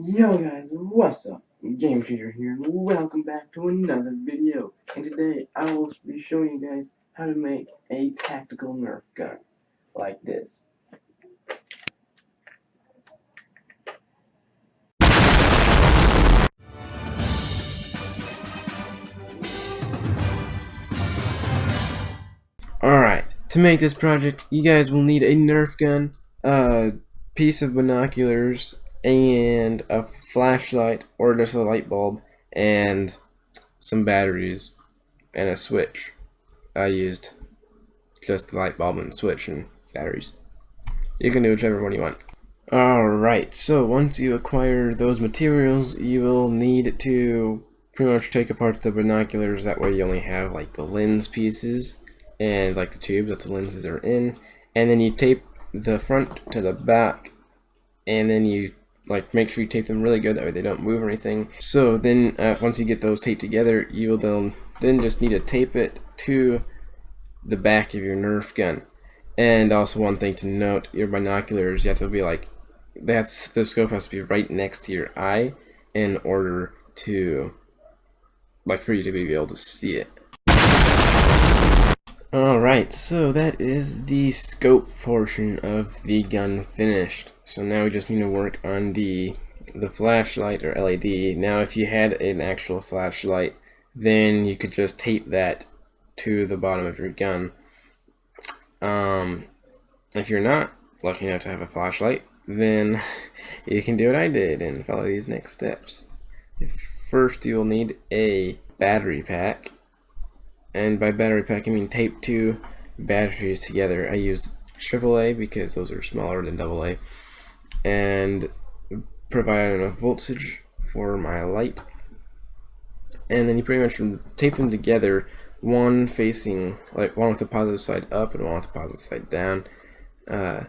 Yo guys, what's up? Game Changer here, and welcome back to another video. And today I will be showing you guys how to make a tactical Nerf gun like this. Alright, to make this project, you guys will need a Nerf gun, a piece of binoculars, and a flashlight or just a light bulb, and some batteries, and a switch. I used just the light bulb and switch and batteries. You can do whichever one you want. Alright, so once you acquire those materials, you will need to pretty much take apart the binoculars. That way you only have like the lens pieces and like the tubes that the lenses are in, and then you tape the front to the back, and then you like make sure you tape them really good, that way they don't move or anything. So then once you get those taped together, you will then just need to tape it to the back of your Nerf gun. And also one thing to note, your binoculars, you have to be like, the scope has to be right next to your eye in order to, like, for you to be able to see it. Alright, so that is the scope portion of the gun finished. So now we just need to work on the flashlight or LED. Now if you had an actual flashlight, then you could just tape that to the bottom of your gun. If you're not lucky enough to have a flashlight, then you can do what I did and follow these next steps. First, you'll need a battery pack. And by battery pack, I mean tape two batteries together. I used AAA because those are smaller than AA, and provide enough voltage for my light. And then you pretty much tape them together, one facing, like one with the positive side up and one with the positive side down. And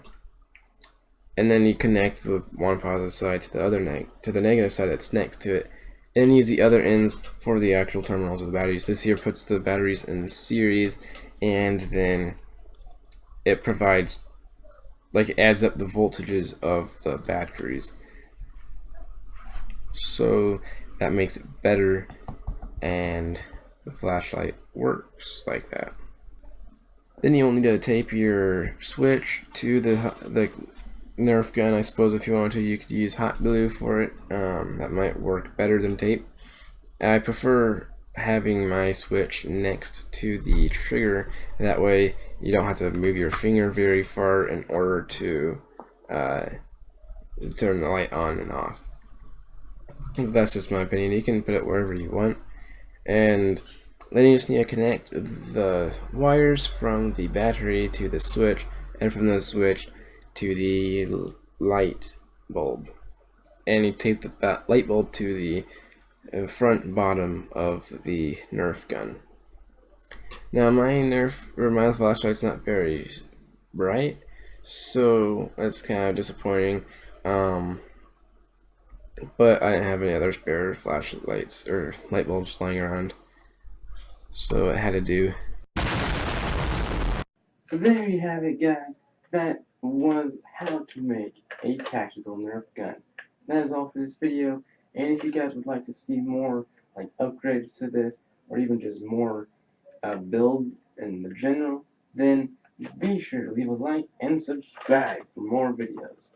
then you connect the one positive side to the other to the negative side that's next to it. And use the other ends for the actual terminals of the batteries. This here puts the batteries in series, and then it provides, like, it adds up the voltages of the batteries. So that makes it better, and the flashlight works like that. Then you'll need to tape your switch to the Nerf gun. I suppose if you wanted to, you could use hot glue for it. That might work better than tape. I prefer having my switch next to the trigger. That way you don't have to move your finger very far in order to turn the light on and off. That's just my opinion. You can put it wherever you want. And then you just need to connect the wires from the battery to the switch, and from the switch to the light bulb, and you tape the light bulb to the front bottom of the Nerf gun. Now my flashlight's not very bright, so that's kind of disappointing. But I didn't have any other spare flashlights or light bulbs lying around, so it had to do. So there you have it, guys. That was how to make a tactical Nerf gun. That is all for this video, and if you guys would like to see more like upgrades to this, or even just more builds in the general, then be sure to leave a like and subscribe for more videos.